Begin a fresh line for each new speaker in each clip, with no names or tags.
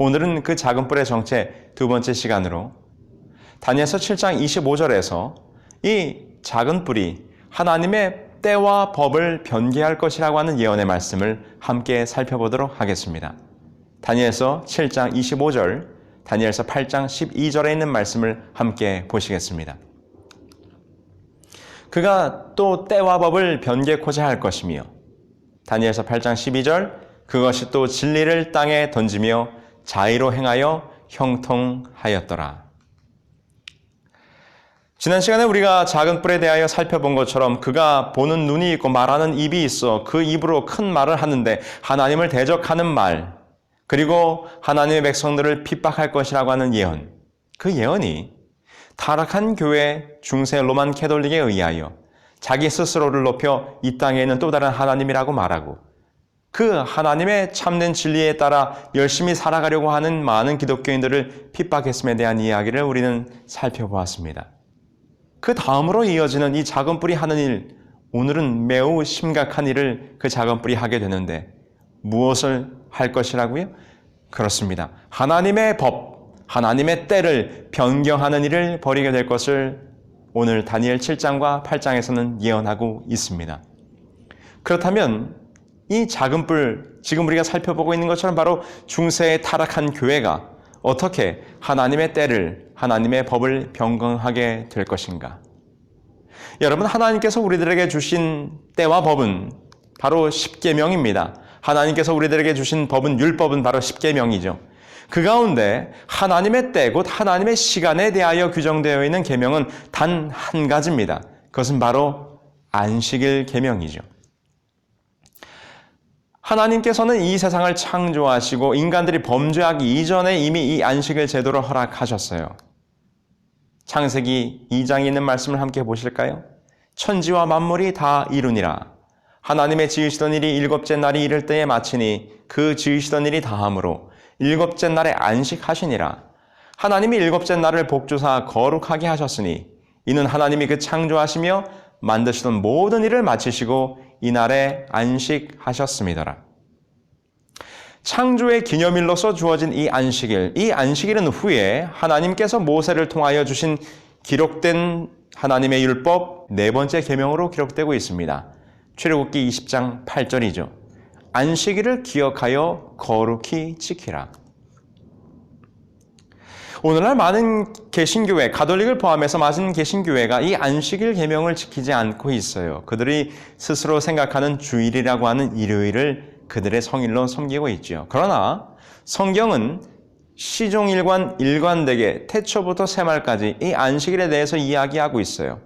오늘은 그 작은 뿔의 정체 두 번째 시간으로 다니엘서 7장 25절에서 이 작은 뿔이 하나님의 때와 법을 변개할 것이라고 하는 예언의 말씀을 함께 살펴보도록 하겠습니다. 다니엘서 7장 25절, 다니엘서 8장 12절에 있는 말씀을 함께 보시겠습니다. 그가 또 때와 법을 변개코자 할 것이며 다니엘서 8장 12절, 그것이 또 진리를 땅에 던지며 자의로 행하여 형통하였더라. 지난 시간에 우리가 작은 뿔에 대하여 살펴본 것처럼 그가 보는 눈이 있고 말하는 입이 있어 그 입으로 큰 말을 하는데 하나님을 대적하는 말, 그리고 하나님의 백성들을 핍박할 것이라고 하는 예언, 그 예언이 타락한 교회 중세 로만 캐톨릭에 의하여 자기 스스로를 높여 이 땅에 있는 또 다른 하나님이라고 말하고 그 하나님의 참된 진리에 따라 열심히 살아가려고 하는 많은 기독교인들을 핍박했음에 대한 이야기를 우리는 살펴보았습니다. 그 다음으로 이어지는 이 작은 뿔이 하는 일, 오늘은 매우 심각한 일을 그 작은 뿔이 하게 되는데 무엇을 할 것이라고요? 그렇습니다. 하나님의 법, 하나님의 때를 변경하는 일을 벌이게 될 것을 오늘 다니엘 7장과 8장에서는 예언하고 있습니다. 그렇다면 이 작은 뿔, 지금 우리가 살펴보고 있는 것처럼 바로 중세에 타락한 교회가 어떻게 하나님의 때를, 하나님의 법을 변경하게 될 것인가? 여러분, 하나님께서 우리들에게 주신 때와 법은 바로 십계명입니다. 하나님께서 우리들에게 주신 법은, 율법은 바로 십계명이죠. 그 가운데 하나님의 때, 곧 하나님의 시간에 대하여 규정되어 있는 계명은 단 한 가지입니다. 그것은 바로 안식일 계명이죠. 하나님께서는 이 세상을 창조하시고 인간들이 범죄하기 이전에 이미 이 안식일 제도를 허락하셨어요. 창세기 2장에 있는 말씀을 함께 보실까요? 천지와 만물이 다 이루니라. 하나님의 지으시던 일이 일곱째 날이 이를 때에 마치니 그 지으시던 일이 다함으로 일곱째 날에 안식하시니라. 하나님이 일곱째 날을 복주사 거룩하게 하셨으니 이는 하나님이 그 창조하시며 만드시던 모든 일을 마치시고 이날에 안식하셨음이더라. 창조의 기념일로서 주어진 이 안식일은 후에 하나님께서 모세를 통하여 주신 기록된 하나님의 율법 네 번째 계명으로 기록되고 있습니다. 출애굽기 20장 8절이죠. 안식일을 기억하여 거룩히 지키라. 오늘날 많은 개신교회, 가톨릭을 포함해서 많은 개신교회가 이 안식일 계명을 지키지 않고 있어요. 그들이 스스로 생각하는 주일이라고 하는 일요일을 그들의 성일로 섬기고 있죠. 그러나 성경은 시종일관 일관되게 태초부터 새말까지 이 안식일에 대해서 이야기하고 있어요.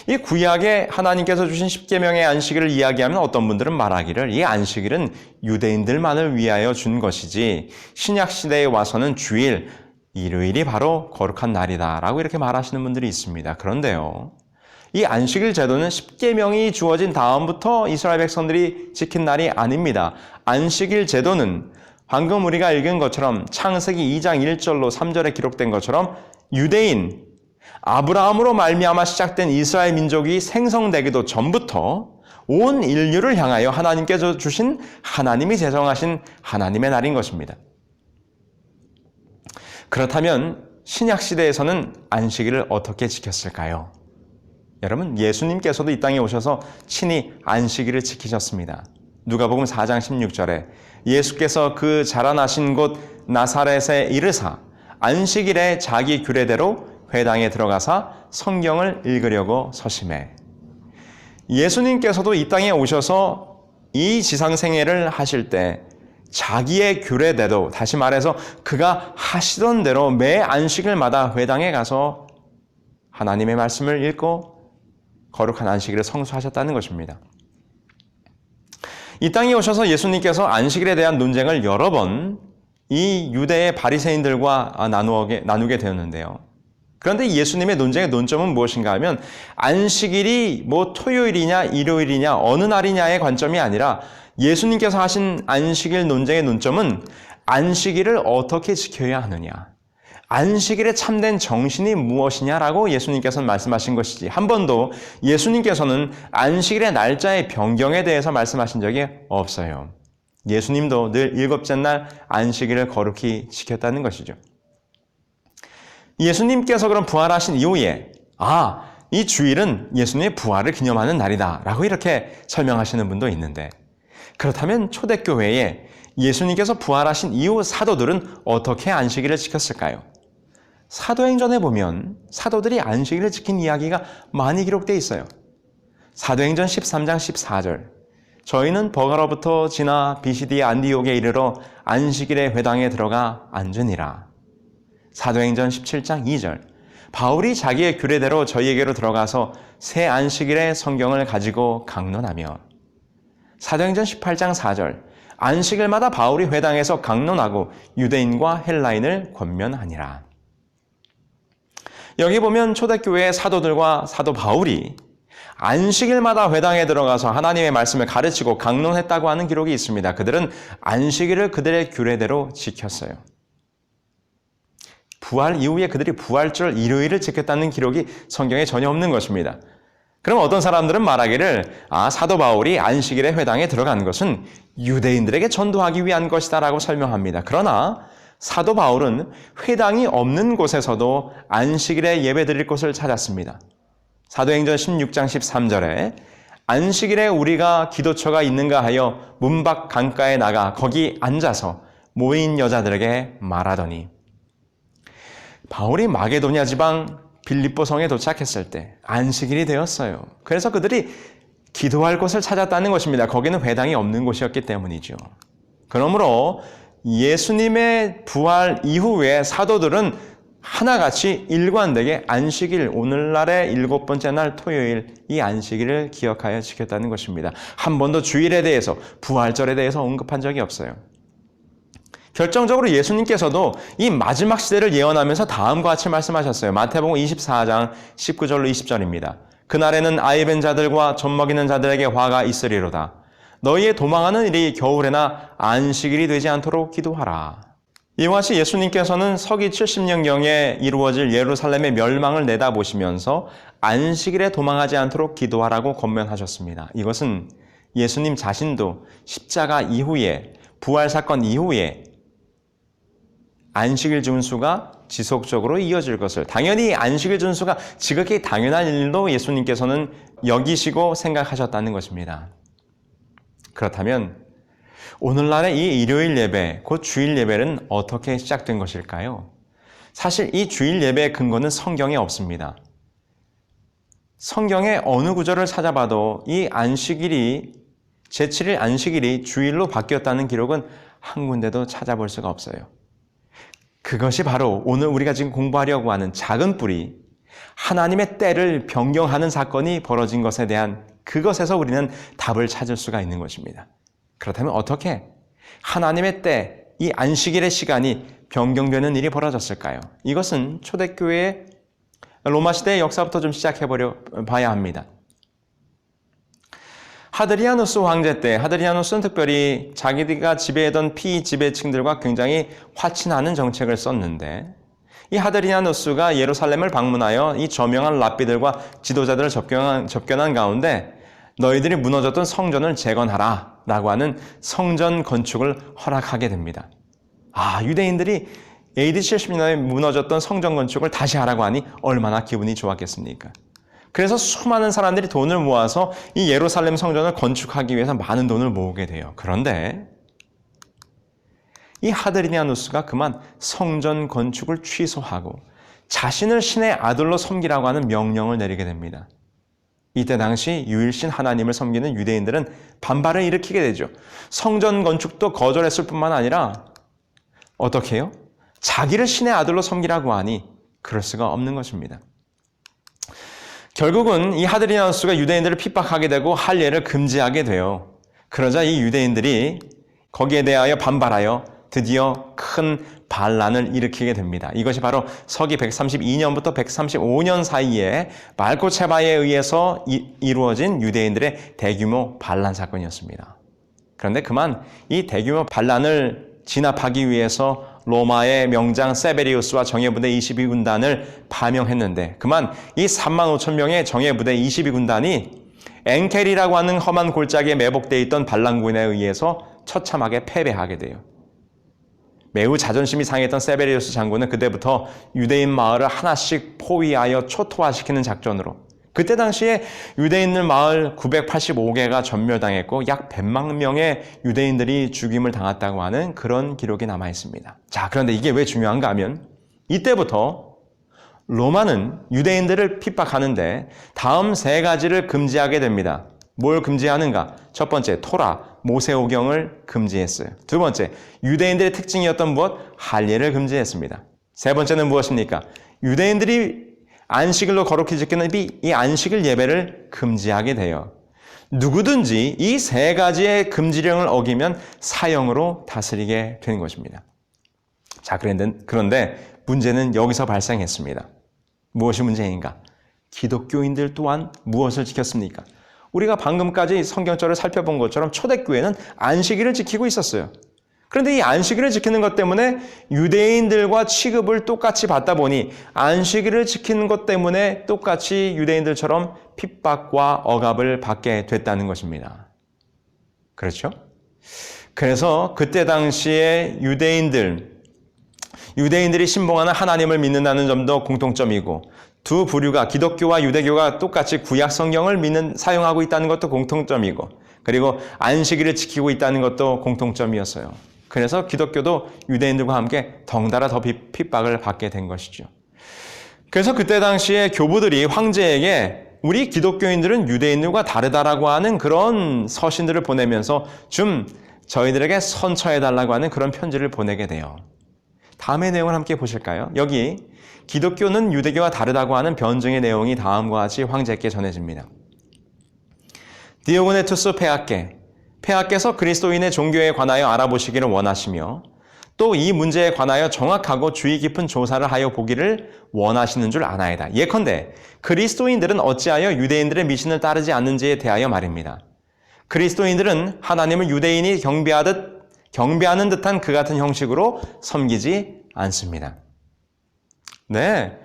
이 구약에 하나님께서 주신 십계명의 안식일을 이야기하면 어떤 분들은 말하기를 이 안식일은 유대인들만을 위하여 준 것이지 신약 시대에 와서는 주일, 일요일이 바로 거룩한 날이다라고 이렇게 말하시는 분들이 있습니다. 그런데요, 이 안식일 제도는 십계명이 주어진 다음부터 이스라엘 백성들이 지킨 날이 아닙니다. 안식일 제도는 방금 우리가 읽은 것처럼 창세기 2장 1절로 3절에 기록된 것처럼 유대인, 아브라함으로 말미암아 시작된 이스라엘 민족이 생성되기도 전부터 온 인류를 향하여 하나님께서 주신, 하나님이 제정하신 하나님의 날인 것입니다. 그렇다면 신약 시대에서는 안식일을 어떻게 지켰을까요? 여러분, 예수님께서도 이 땅에 오셔서 친히 안식일을 지키셨습니다. 누가복음 4장 16절에 예수께서 그 자라나신 곳 나사렛에 이르사 안식일에 자기 규례대로 회당에 들어가사 성경을 읽으려고 서심해. 예수님께서도 이 땅에 오셔서 이 지상생애를 하실 때 자기의 규례대로, 다시 말해서 그가 하시던 대로 매 안식일마다 회당에 가서 하나님의 말씀을 읽고 거룩한 안식일을 성수하셨다는 것입니다. 이 땅에 오셔서 예수님께서 안식일에 대한 논쟁을 여러 번 이 유대의 바리새인들과 나누게 되었는데요. 그런데 예수님의 논쟁의 논점은 무엇인가 하면 안식일이 토요일이냐 일요일이냐 어느 날이냐의 관점이 아니라 예수님께서 하신 안식일 논쟁의 논점은 안식일을 어떻게 지켜야 하느냐, 안식일의 참된 정신이 무엇이냐라고 예수님께서는 말씀하신 것이지 한 번도 예수님께서는 안식일의 날짜의 변경에 대해서 말씀하신 적이 없어요. 예수님도 늘 일곱째 날 안식일을 거룩히 지켰다는 것이죠. 예수님께서 그럼 부활하신 이후에 이 주일은 예수님의 부활을 기념하는 날이다 라고 이렇게 설명하시는 분도 있는데, 그렇다면 초대교회에 예수님께서 부활하신 이후 사도들은 어떻게 안식일을 지켰을까요? 사도행전에 보면 사도들이 안식일을 지킨 이야기가 많이 기록되어 있어요. 사도행전 13장 14절, 저희는 버가로부터 지나 비시디 안디옥에 이르러 안식일의 회당에 들어가 앉으니라. 사도행전 17장 2절, 바울이 자기의 규례대로 저희에게로 들어가서 새 안식일의 성경을 가지고 강론하며, 사도행전 18장 4절, 안식일마다 바울이 회당에서 강론하고 유대인과 헬라인을 권면하니라. 여기 보면 초대교회의 사도들과 사도 바울이 안식일마다 회당에 들어가서 하나님의 말씀을 가르치고 강론했다고 하는 기록이 있습니다. 그들은 안식일을 그들의 규례대로 지켰어요. 부활 이후에 그들이 부활절 일요일을 지켰다는 기록이 성경에 전혀 없는 것입니다. 그럼 어떤 사람들은 말하기를 사도 바울이 안식일에 회당에 들어간 것은 유대인들에게 전도하기 위한 것이다 라고 설명합니다. 그러나 사도 바울은 회당이 없는 곳에서도 안식일에 예배드릴 곳을 찾았습니다. 사도행전 16장 13절에 안식일에 우리가 기도처가 있는가 하여 문 밖 강가에 나가 거기 앉아서 모인 여자들에게 말하더니, 바울이 마게도냐 지방 빌립보 성에 도착했을 때 안식일이 되었어요. 그래서 그들이 기도할 곳을 찾았다는 것입니다. 거기는 회당이 없는 곳이었기 때문이죠. 그러므로 예수님의 부활 이후에 사도들은 하나같이 일관되게 안식일, 오늘날의 7번째 날 토요일, 이 안식일을 기억하여 지켰다는 것입니다. 한 번도 주일에 대해서, 부활절에 대해서 언급한 적이 없어요. 결정적으로 예수님께서도 이 마지막 시대를 예언하면서 다음과 같이 말씀하셨어요. 마태복음 24장 19절로 20절입니다. 그날에는 아이벤 자들과 젖먹이는 자들에게 화가 있으리로다. 너희의 도망하는 일이 겨울에나 안식일이 되지 않도록 기도하라. 이와 같이 예수님께서는 서기 70년경에 이루어질 예루살렘의 멸망을 내다보시면서 안식일에 도망하지 않도록 기도하라고 권면하셨습니다. 이것은 예수님 자신도 십자가 이후에, 부활 사건 이후에 안식일 준수가 지속적으로 이어질 것을, 당연히 안식일 준수가 지극히 당연한 일도 예수님께서는 여기시고 생각하셨다는 것입니다. 그렇다면 오늘날의 이 일요일 예배, 곧 주일 예배는 어떻게 시작된 것일까요? 사실 이 주일 예배의 근거는 성경에 없습니다. 성경의 어느 구절을 찾아봐도 이 안식일이, 제7일 안식일이 주일로 바뀌었다는 기록은 한 군데도 찾아볼 수가 없어요. 그것이 바로 오늘 우리가 지금 공부하려고 하는 작은 뿌리, 하나님의 때를 변경하는 사건이 벌어진 것에 대한 그것에서 우리는 답을 찾을 수가 있는 것입니다. 그렇다면 어떻게 하나님의 때, 이 안식일의 시간이 변경되는 일이 벌어졌을까요? 이것은 초대교회의 로마 시대의 역사부터 좀 봐야 합니다. 하드리아누스 황제 때, 하드리아누스는 특별히 자기가 지배하던 피지배층들과 굉장히 화친하는 정책을 썼는데, 이 하드리아누스가 예루살렘을 방문하여 이 저명한 랍비들과 지도자들을 접견한 가운데 너희들이 무너졌던 성전을 재건하라 라고 하는 성전 건축을 허락하게 됩니다. 유대인들이 AD 70년에 무너졌던 성전 건축을 다시 하라고 하니 얼마나 기분이 좋았겠습니까? 그래서 수많은 사람들이 돈을 모아서 이 예루살렘 성전을 건축하기 위해서 많은 돈을 모으게 돼요. 그런데 이 하드리아누스가 그만 성전 건축을 취소하고 자신을 신의 아들로 섬기라고 하는 명령을 내리게 됩니다. 이때 당시 유일신 하나님을 섬기는 유대인들은 반발을 일으키게 되죠. 성전 건축도 거절했을 뿐만 아니라 어떻게 해요? 자기를 신의 아들로 섬기라고 하니 그럴 수가 없는 것입니다. 결국은 이 하드리아누스가 유대인들을 핍박하게 되고 할례를 금지하게 돼요. 그러자 이 유대인들이 거기에 대하여 반발하여 드디어 큰 반란을 일으키게 됩니다. 이것이 바로 서기 132년부터 135년 사이에 말고체바에 의해서 이루어진 유대인들의 대규모 반란 사건이었습니다. 그런데 그만 이 대규모 반란을 진압하기 위해서 로마의 명장 세베리우스와 정예부대 22군단을 파명했는데 그만 이 35,000명의 정예부대 22군단이 엔켈이라고 하는 험한 골짜기에 매복되어 있던 반란군에 의해서 처참하게 패배하게 돼요. 매우 자존심이 상했던 세베리우스 장군은 그때부터 유대인 마을을 하나씩 포위하여 초토화시키는 작전으로, 그때 당시에 유대인들 마을 985개가 전멸당했고 약 100만 명의 유대인들이 죽임을 당했다고 하는 그런 기록이 남아 있습니다. 자, 그런데 이게 왜 중요한가 하면 이때부터 로마는 유대인들을 핍박하는데 다음 3가지를 금지하게 됩니다. 뭘 금지하는가? 첫 번째, 토라, 모세오경을 금지했어요. 두 번째, 유대인들의 특징이었던 무엇? 할례를 금지했습니다. 세 번째는 무엇입니까? 유대인들이 안식일로 거룩히 지키는 이 안식일 예배를 금지하게 돼요. 누구든지 이 3가지의 금지령을 어기면 사형으로 다스리게 되는 것입니다. 자, 그런데 문제는 여기서 발생했습니다. 무엇이 문제인가? 기독교인들 또한 무엇을 지켰습니까? 우리가 방금까지 성경절을 살펴본 것처럼 초대교회는 안식일을 지키고 있었어요. 그런데 이 안식일을 지키는 것 때문에 유대인들과 취급을 똑같이 받다 보니 안식일을 지키는 것 때문에 똑같이 유대인들처럼 핍박과 억압을 받게 됐다는 것입니다. 그렇죠? 그래서 그때 당시에 유대인들이 신봉하는 하나님을 믿는다는 점도 공통점이고, 두 부류가 기독교와 유대교가 똑같이 구약 성경을 사용하고 있다는 것도 공통점이고, 그리고 안식일을 지키고 있다는 것도 공통점이었어요. 그래서 기독교도 유대인들과 함께 덩달아 더 핍박을 받게 된 것이죠. 그래서 그때 당시에 교부들이 황제에게 우리 기독교인들은 유대인들과 다르다라고 하는 그런 서신들을 보내면서 좀 저희들에게 선처해달라고 하는 그런 편지를 보내게 돼요. 다음의 내용을 함께 보실까요? 여기 기독교는 유대교와 다르다고 하는 변증의 내용이 다음과 같이 황제께 전해집니다. 디오고네투스 폐하께서 그리스도인의 종교에 관하여 알아보시기를 원하시며 또 이 문제에 관하여 정확하고 주의 깊은 조사를 하여 보기를 원하시는 줄 아나이다. 예컨대 그리스도인들은 어찌하여 유대인들의 미신을 따르지 않는지에 대하여 말입니다. 그리스도인들은 하나님을 유대인이 경배하는 듯한 그 같은 형식으로 섬기지 않습니다. 네,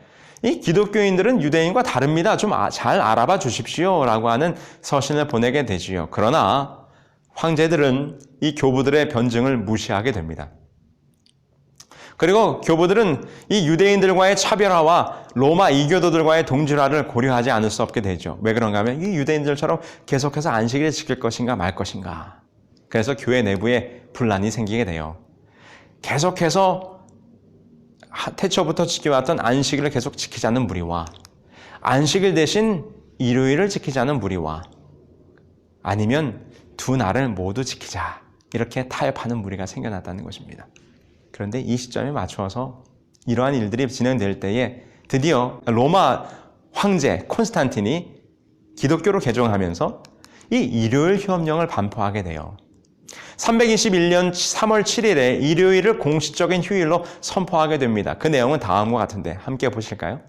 이 기독교인들은 유대인과 다릅니다. 좀 잘 알아봐 주십시오 라고 하는 서신을 보내게 되지요. 그러나 황제들은 이 교부들의 변증을 무시하게 됩니다. 그리고 교부들은 이 유대인들과의 차별화와 로마 이교도들과의 동질화를 고려하지 않을 수 없게 되죠. 왜 그런가 하면 이 유대인들처럼 계속해서 안식일을 지킬 것인가 말 것인가. 그래서 교회 내부에 분란이 생기게 돼요. 계속해서 태초부터 지켜왔던 안식일을 계속 지키자는 무리와 안식일 대신 일요일을 지키자는 무리와 아니면 두 날을 모두 지키자 이렇게 타협하는 무리가 생겨났다는 것입니다. 그런데 이 시점에 맞추어서 이러한 일들이 진행될 때에 드디어 로마 황제 콘스탄틴이 기독교로 개종하면서 이 일요일 휴업령을 반포하게 돼요. 321년 3월 7일에 일요일을 공식적인 휴일로 선포하게 됩니다. 그 내용은 다음과 같은데 함께 보실까요?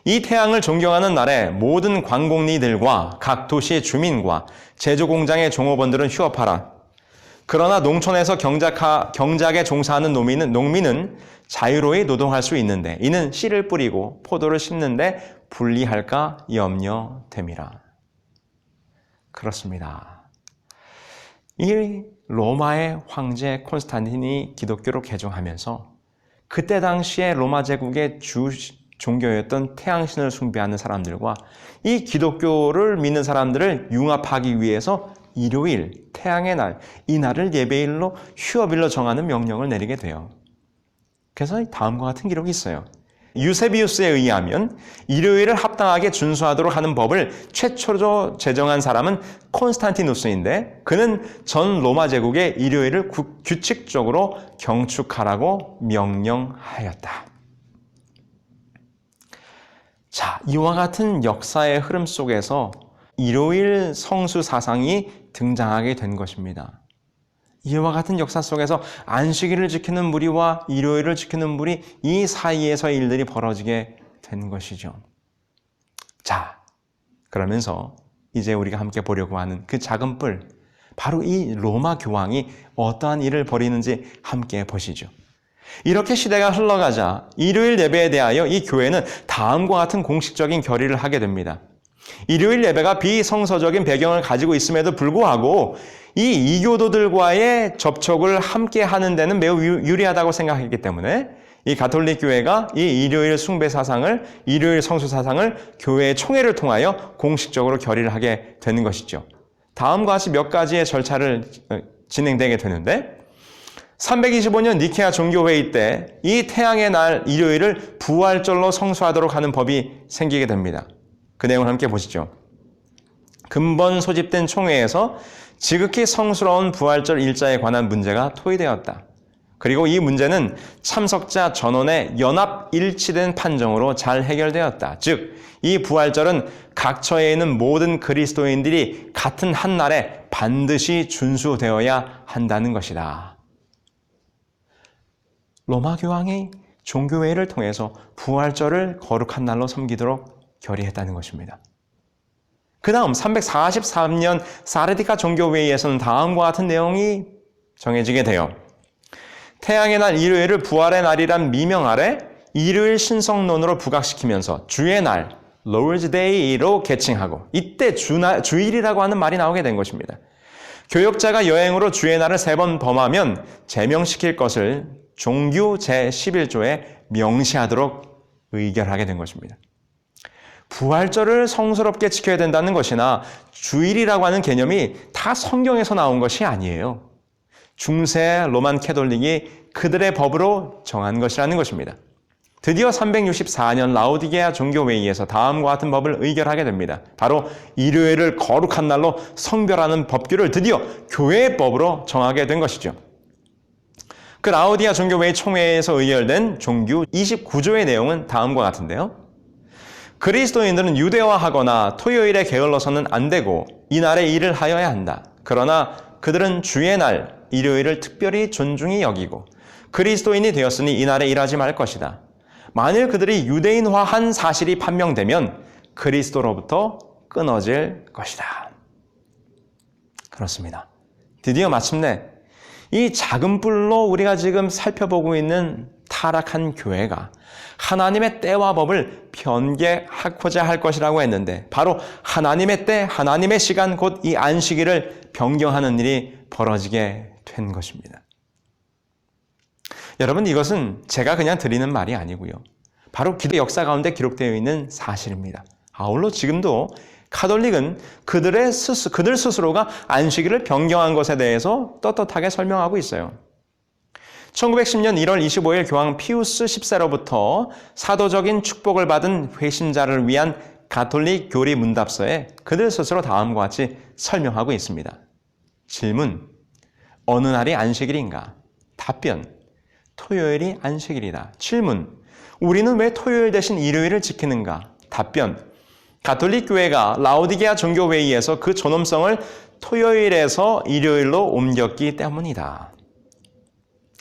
이 태양을 존경하는 날에 모든 관공리들과 각 도시의 주민과 제조공장의 종업원들은 휴업하라. 그러나 농촌에서 경작에 종사하는 농민은 자유로이 노동할 수 있는데 이는 씨를 뿌리고 포도를 심는데 불리할까 염려됨이라. 그렇습니다. 이 로마의 황제 콘스탄틴이 기독교로 개종하면서 그때 당시에 로마 제국의 주 종교였던 태양신을 숭배하는 사람들과 이 기독교를 믿는 사람들을 융합하기 위해서 일요일, 태양의 날, 이 날을 예배일로 휴업일로 정하는 명령을 내리게 돼요. 그래서 다음과 같은 기록이 있어요. 유세비우스에 의하면 일요일을 합당하게 준수하도록 하는 법을 최초로 제정한 사람은 콘스탄티누스인데 그는 전 로마 제국의 일요일을 규칙적으로 경축하라고 명령하였다. 자, 이와 같은 역사의 흐름 속에서 일요일 성수 사상이 등장하게 된 것입니다. 이와 같은 역사 속에서 안식일을 지키는 무리와 일요일을 지키는 무리, 이 사이에서 일들이 벌어지게 된 것이죠. 자, 그러면서 이제 우리가 함께 보려고 하는 그 작은 뿔, 바로 이 로마 교황이 어떠한 일을 벌이는지 함께 보시죠. 이렇게 시대가 흘러가자 일요일 예배에 대하여 이 교회는 다음과 같은 공식적인 결의를 하게 됩니다. 일요일 예배가 비성서적인 배경을 가지고 있음에도 불구하고 이 이교도들과의 접촉을 함께 하는 데는 매우 유리하다고 생각했기 때문에 이 가톨릭 교회가 이 일요일 숭배 사상을, 일요일 성수 사상을 교회의 총회를 통하여 공식적으로 결의를 하게 되는 것이죠. 다음과 같이 몇 가지의 절차를 진행되게 되는데 325년 니케아 종교회의 때 이 태양의 날 일요일을 부활절로 성수하도록 하는 법이 생기게 됩니다. 그 내용을 함께 보시죠. 근본 소집된 총회에서 지극히 성스러운 부활절 일자에 관한 문제가 토의되었다. 그리고 이 문제는 참석자 전원의 연합 일치된 판정으로 잘 해결되었다. 즉, 이 부활절은 각처에 있는 모든 그리스도인들이 같은 한 날에 반드시 준수되어야 한다는 것이다. 로마 교황이 종교회의를 통해서 부활절을 거룩한 날로 섬기도록 결의했다는 것입니다. 그 다음 343년 사르디카 종교회의에서는 다음과 같은 내용이 정해지게 돼요. 태양의 날 일요일을 부활의 날이란 미명 아래 일요일 신성론으로 부각시키면서 주의 날, Lord's Day로 개칭하고 이때 주일이라고 하는 말이 나오게 된 것입니다. 교역자가 여행으로 주의 날을 3번 범하면 제명시킬 것을 종규 제11조에 명시하도록 의결하게 된 것입니다. 부활절을 성스럽게 지켜야 된다는 것이나 주일이라고 하는 개념이 다 성경에서 나온 것이 아니에요. 중세 로만 캐톨릭이 그들의 법으로 정한 것이라는 것입니다. 드디어 364년 라오디게아 종교회의에서 다음과 같은 법을 의결하게 됩니다. 바로 일요일을 거룩한 날로 성별하는 법규를 드디어 교회의 법으로 정하게 된 것이죠. 그 라오디게아 종교회의 총회에서 의결된 종규 29조의 내용은 다음과 같은데요. 그리스도인들은 유대화하거나 토요일에 게을러서는 안 되고 이날에 일을 하여야 한다. 그러나 그들은 주의 날, 일요일을 특별히 존중히 여기고 그리스도인이 되었으니 이날에 일하지 말 것이다. 만일 그들이 유대인화한 사실이 판명되면 그리스도로부터 끊어질 것이다. 그렇습니다. 드디어 마침내 이 작은 뿔로 우리가 지금 살펴보고 있는 타락한 교회가 하나님의 때와 법을 변개하고자 할 것이라고 했는데 바로 하나님의 때, 하나님의 시간 곧 이 안식일을 변경하는 일이 벌어지게 된 것입니다. 여러분, 이것은 제가 그냥 드리는 말이 아니고요. 바로 기독교 역사 가운데 기록되어 있는 사실입니다. 아울러 지금도 가톨릭은 그들 스스로가 안식일을 변경한 것에 대해서 떳떳하게 설명하고 있어요. 1910년 1월 25일 교황 피우스 10세로부터 사도적인 축복을 받은 회심자를 위한 가톨릭 교리 문답서에 그들 스스로 다음과 같이 설명하고 있습니다. 질문: 어느 날이 안식일인가? 답변: 토요일이 안식일이다. 질문: 우리는 왜 토요일 대신 일요일을 지키는가? 답변: 가톨릭 교회가 라오디게아 종교회의에서 그 존엄성을 토요일에서 일요일로 옮겼기 때문이다.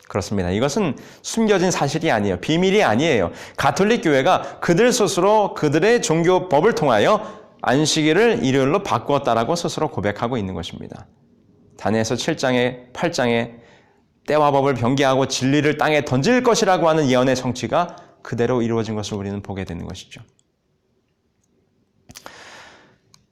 그렇습니다. 이것은 숨겨진 사실이 아니에요. 비밀이 아니에요. 가톨릭 교회가 그들 스스로 그들의 종교법을 통하여 안식일을 일요일로 바꾸었다라고 스스로 고백하고 있는 것입니다. 다니엘서 7장에 8장에 때와 법을 변개하고 진리를 땅에 던질 것이라고 하는 예언의 성취가 그대로 이루어진 것을 우리는 보게 되는 것이죠.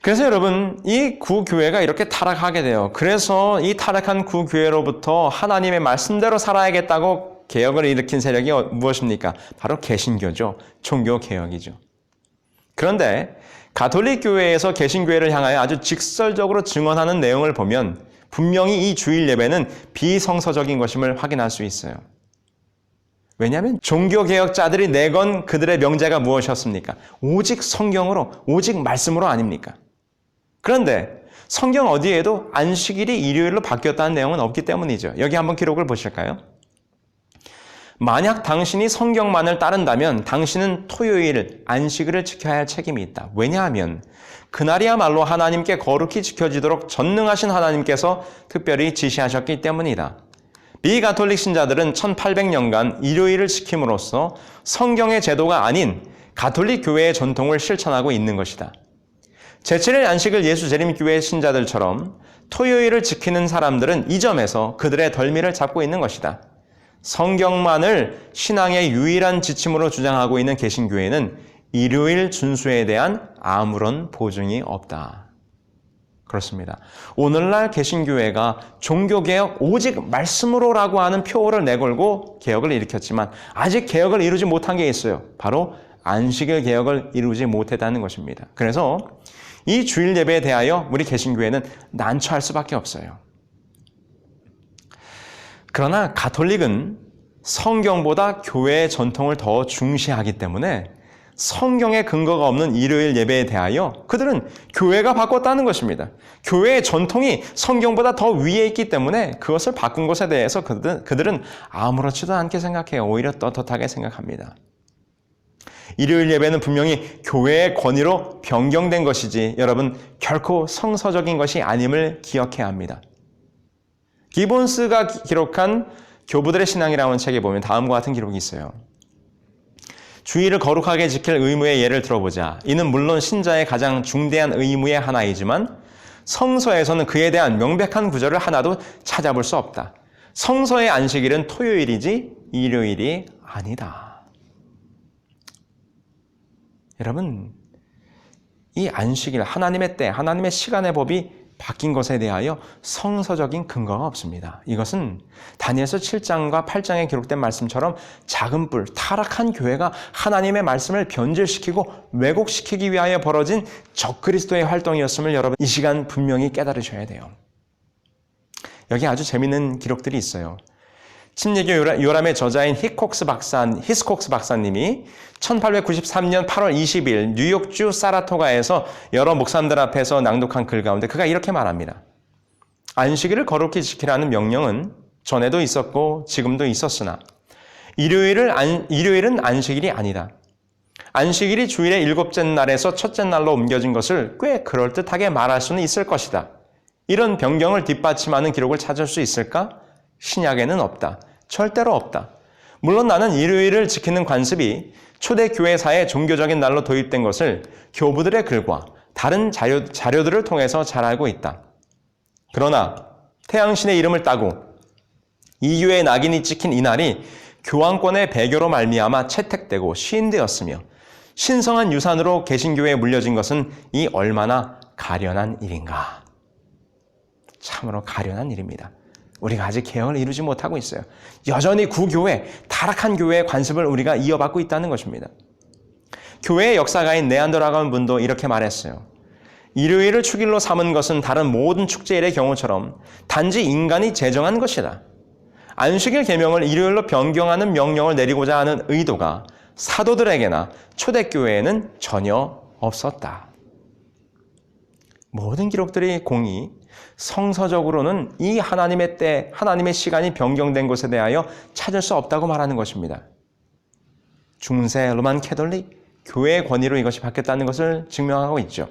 그래서 여러분, 이 구교회가 이렇게 타락하게 돼요. 그래서 이 타락한 구교회로부터 하나님의 말씀대로 살아야겠다고 개혁을 일으킨 세력이 무엇입니까? 바로 개신교죠. 종교개혁이죠. 그런데 가톨릭 교회에서 개신교회를 향하여 아주 직설적으로 증언하는 내용을 보면 분명히 이 주일 예배는 비성서적인 것임을 확인할 수 있어요. 왜냐하면 종교개혁자들이 내건 그들의 명제가 무엇이었습니까? 오직 성경으로, 오직 말씀으로 아닙니까? 그런데 성경 어디에도 안식일이 일요일로 바뀌었다는 내용은 없기 때문이죠. 여기 한번 기록을 보실까요? 만약 당신이 성경만을 따른다면 당신은 토요일 안식일을 지켜야 할 책임이 있다. 왜냐하면 그날이야말로 하나님께 거룩히 지켜지도록 전능하신 하나님께서 특별히 지시하셨기 때문이다. 비가톨릭 신자들은 1800년간 일요일을 지킴으로써 성경의 제도가 아닌 가톨릭 교회의 전통을 실천하고 있는 것이다. 제7일 안식일 예수재림교회 신자들처럼 토요일을 지키는 사람들은 이 점에서 그들의 덜미를 잡고 있는 것이다. 성경만을 신앙의 유일한 지침으로 주장하고 있는 개신교회는 일요일 준수에 대한 아무런 보증이 없다. 그렇습니다. 오늘날 개신교회가 종교개혁 오직 말씀으로라고 하는 표어를 내걸고 개혁을 일으켰지만 아직 개혁을 이루지 못한 게 있어요. 바로 안식일 개혁을 이루지 못했다는 것입니다. 그래서 이 주일 예배에 대하여 우리 개신교회는 난처할 수밖에 없어요. 그러나 가톨릭은 성경보다 교회의 전통을 더 중시하기 때문에 성경에 근거가 없는 일요일 예배에 대하여 그들은 교회가 바꿨다는 것입니다. 교회의 전통이 성경보다 더 위에 있기 때문에 그것을 바꾼 것에 대해서 그들은 아무렇지도 않게 생각해요. 오히려 떳떳하게 생각합니다. 일요일 예배는 분명히 교회의 권위로 변경된 것이지 여러분 결코 성서적인 것이 아님을 기억해야 합니다. 기본스가 기록한 교부들의 신앙이라는 책에 보면 다음과 같은 기록이 있어요. 주일을 거룩하게 지킬 의무의 예를 들어보자. 이는 물론 신자의 가장 중대한 의무의 하나이지만 성서에서는 그에 대한 명백한 구절을 하나도 찾아볼 수 없다. 성서의 안식일은 토요일이지 일요일이 아니다. 여러분, 이 안식일, 하나님의 때, 하나님의 시간의 법이 바뀐 것에 대하여 성서적인 근거가 없습니다. 이것은 다니엘서 7장과 8장에 기록된 말씀처럼 작은 뿔, 타락한 교회가 하나님의 말씀을 변질시키고 왜곡시키기 위하여 벌어진 적그리스도의 활동이었음을 여러분 이 시간 분명히 깨달으셔야 돼요. 여기 아주 재미있는 기록들이 있어요. 침례교 요람의 저자인 히스콕스 박사님이 1893년 8월 20일 뉴욕주 사라토가에서 여러 목사님들 앞에서 낭독한 글 가운데 그가 이렇게 말합니다. 안식일을 거룩히 지키라는 명령은 전에도 있었고 지금도 있었으나 일요일은 안식일이 아니다. 안식일이 주일의 일곱째 날에서 첫째 날로 옮겨진 것을 꽤 그럴듯하게 말할 수는 있을 것이다. 이런 변경을 뒷받침하는 기록을 찾을 수 있을까? 신약에는 없다. 절대로 없다. 물론 나는 일요일을 지키는 관습이 초대 교회사의 종교적인 날로 도입된 것을 교부들의 글과 다른 자료들을 통해서 잘 알고 있다. 그러나 태양신의 이름을 따고 이교의 낙인이 찍힌 이날이 교황권의 배교로 말미암아 채택되고 시인되었으며 신성한 유산으로 개신교회에 물려진 것은 이 얼마나 가련한 일인가. 참으로 가련한 일입니다. 우리가 아직 개혁을 이루지 못하고 있어요. 여전히 구교회, 타락한 교회의 관습을 우리가 이어받고 있다는 것입니다. 교회의 역사가인 네안더라간 분도 이렇게 말했어요. 일요일을 축일로 삼은 것은 다른 모든 축제일의 경우처럼 단지 인간이 제정한 것이다. 안식일 계명을 일요일로 변경하는 명령을 내리고자 하는 의도가 사도들에게나 초대교회에는 전혀 없었다. 모든 기록들이 공히 성서적으로는 이 하나님의 때, 하나님의 시간이 변경된 것에 대하여 찾을 수 없다고 말하는 것입니다. 중세 로만 캐톨릭 교회의 권위로 이것이 바뀌었다는 것을 증명하고 있죠.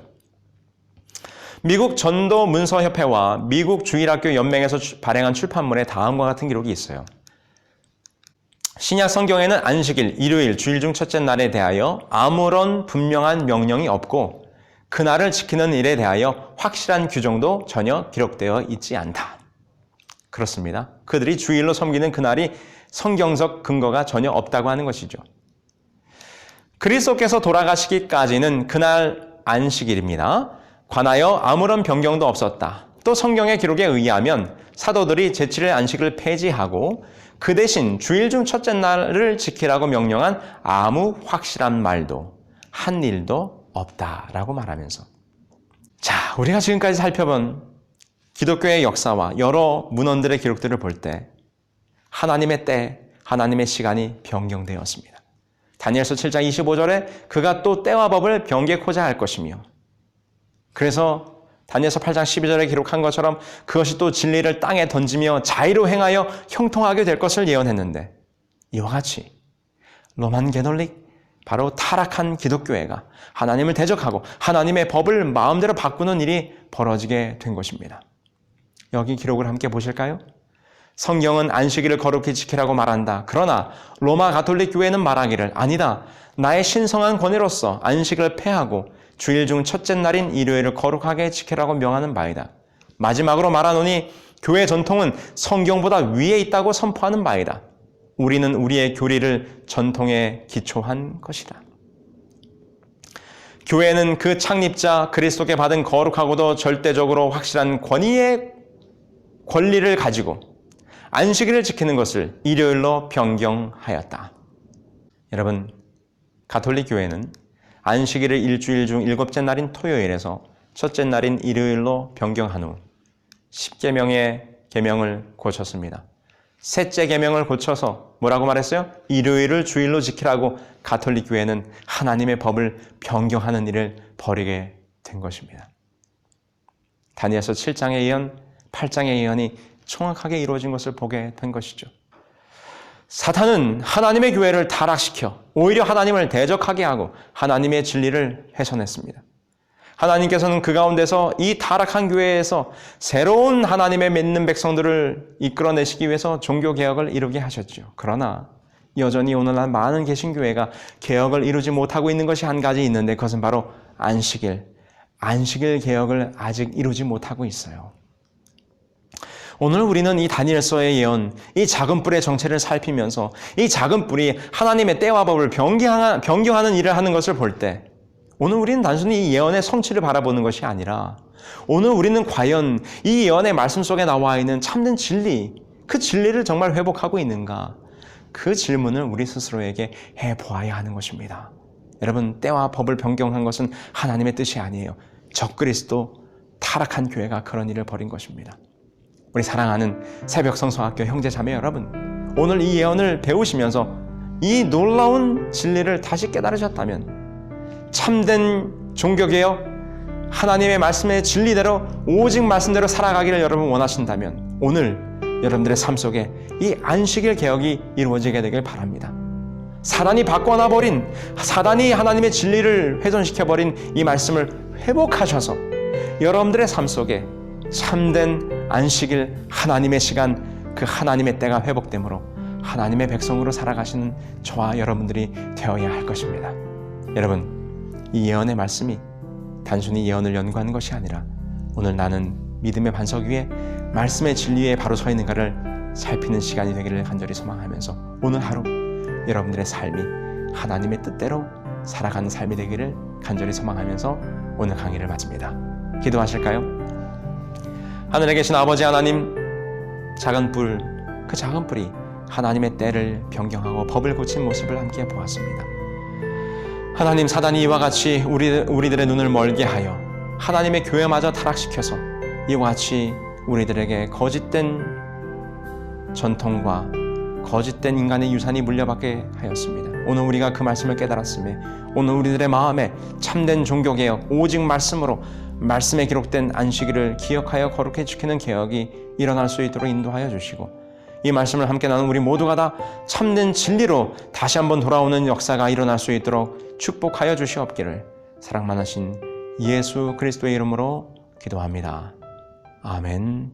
미국 전도 문서협회와 미국 주일학교 연맹에서 발행한 출판물에 다음과 같은 기록이 있어요. 신약 성경에는 안식일, 일요일, 주일 중 첫째 날에 대하여 아무런 분명한 명령이 없고 그날을 지키는 일에 대하여 확실한 규정도 전혀 기록되어 있지 않다. 그렇습니다. 그들이 주일로 섬기는 그날이 성경적 근거가 전혀 없다고 하는 것이죠. 그리스도께서 돌아가시기까지는 그날 안식일입니다. 관하여 아무런 변경도 없었다. 또 성경의 기록에 의하면 사도들이 제7일 안식을 폐지하고 그 대신 주일 중 첫째 날을 지키라고 명령한 아무 확실한 말도 한 일도 없다라고 말하면서 자, 우리가 지금까지 살펴본 기독교의 역사와 여러 문헌들의 기록들을 볼 때 하나님의 때, 하나님의 시간이 변경되었습니다. 다니엘서 7장 25절에 그가 또 때와 법을 변개코자 할 것이며 그래서 다니엘서 8장 12절에 기록한 것처럼 그것이 또 진리를 땅에 던지며 자의로 행하여 형통하게 될 것을 예언했는데 이와 같이 로만 개톨릭 바로 타락한 기독교회가 하나님을 대적하고 하나님의 법을 마음대로 바꾸는 일이 벌어지게 된 것입니다. 여기 기록을 함께 보실까요? 성경은 안식일을 거룩히 지키라고 말한다. 그러나 로마 가톨릭 교회는 말하기를 아니다. 나의 신성한 권위로서 안식을 폐하고 주일 중 첫째 날인 일요일을 거룩하게 지키라고 명하는 바이다. 마지막으로 말하노니 교회 전통은 성경보다 위에 있다고 선포하는 바이다. 우리는 우리의 교리를 전통에 기초한 것이다. 교회는 그 창립자 그리스도께 받은 거룩하고도 절대적으로 확실한 권리를 가지고 안식일을 지키는 것을 일요일로 변경하였다. 여러분, 가톨릭 교회는 안식일을 일주일 중 7째 날인 토요일에서 첫째 날인 일요일로 변경한 후 10계명의 계명을 고쳤습니다. 셋째 계명을 고쳐서 뭐라고 말했어요? 일요일을 주일로 지키라고 가톨릭 교회는 하나님의 법을 변경하는 일을 벌이게 된 것입니다. 다니엘서 7장의 예언, 8장의 예언이 정확하게 이루어진 것을 보게 된 것이죠. 사탄은 하나님의 교회를 타락시켜 오히려 하나님을 대적하게 하고 하나님의 진리를 훼손했습니다. 하나님께서는 그 가운데서 이 타락한 교회에서 새로운 하나님의 믿는 백성들을 이끌어내시기 위해서 종교개혁을 이루게 하셨죠. 그러나 여전히 오늘날 많은 개신교회가 개혁을 이루지 못하고 있는 것이 한 가지 있는데 그것은 바로 안식일 개혁을 아직 이루지 못하고 있어요. 오늘 우리는 이 다니엘서의 예언, 이 작은 뿔의 정체를 살피면서 이 작은 뿔이 하나님의 때와 법을 변경하는 일을 하는 것을 볼 때 오늘 우리는 단순히 이 예언의 성취를 바라보는 것이 아니라 오늘 우리는 과연 이 예언의 말씀 속에 나와 있는 참된 진리, 그 진리를 정말 회복하고 있는가? 그 질문을 우리 스스로에게 해보아야 하는 것입니다. 여러분, 때와 법을 변경한 것은 하나님의 뜻이 아니에요. 적그리스도 타락한 교회가 그런 일을 벌인 것입니다. 우리 사랑하는 새벽성서학교 형제자매 여러분, 오늘 이 예언을 배우시면서 이 놀라운 진리를 다시 깨달으셨다면 참된 종교개혁, 하나님의 말씀의 진리대로 오직 말씀대로 살아가기를 여러분 원하신다면 오늘 여러분들의 삶 속에 이 안식일 개혁이 이루어지게 되길 바랍니다. 사단이 바꿔놔버린, 사단이 하나님의 진리를 훼손시켜버린 이 말씀을 회복하셔서 여러분들의 삶 속에 참된 안식일 하나님의 시간, 그 하나님의 때가 회복되므로 하나님의 백성으로 살아가시는 저와 여러분들이 되어야 할 것입니다. 여러분, 이 예언의 말씀이 단순히 예언을 연구하는 것이 아니라 오늘 나는 믿음의 반석 위에 말씀의 진리에 바로 서 있는가를 살피는 시간이 되기를 간절히 소망하면서 오늘 하루 여러분들의 삶이 하나님의 뜻대로 살아가는 삶이 되기를 간절히 소망하면서 오늘 강의를 마칩니다. 기도하실까요? 하늘에 계신 아버지 하나님, 작은 뿔, 그 작은 뿔이 하나님의 때를 변경하고 법을 고친 모습을 함께 보았습니다. 하나님, 사단이 이와 같이 우리들의 눈을 멀게 하여 하나님의 교회마저 타락시켜서 이와 같이 우리들에게 거짓된 전통과 거짓된 인간의 유산이 물려받게 하였습니다. 오늘 우리가 그 말씀을 깨달았음에 오늘 우리들의 마음에 참된 종교개혁, 오직 말씀으로 말씀에 기록된 안식일을 기억하여 거룩히 지키는 개혁이 일어날 수 있도록 인도하여 주시고 이 말씀을 함께 나눈 우리 모두가 다 참된 진리로 다시 한번 돌아오는 역사가 일어날 수 있도록 축복하여 주시옵기를 사랑 많으신 예수 그리스도의 이름으로 기도합니다. 아멘.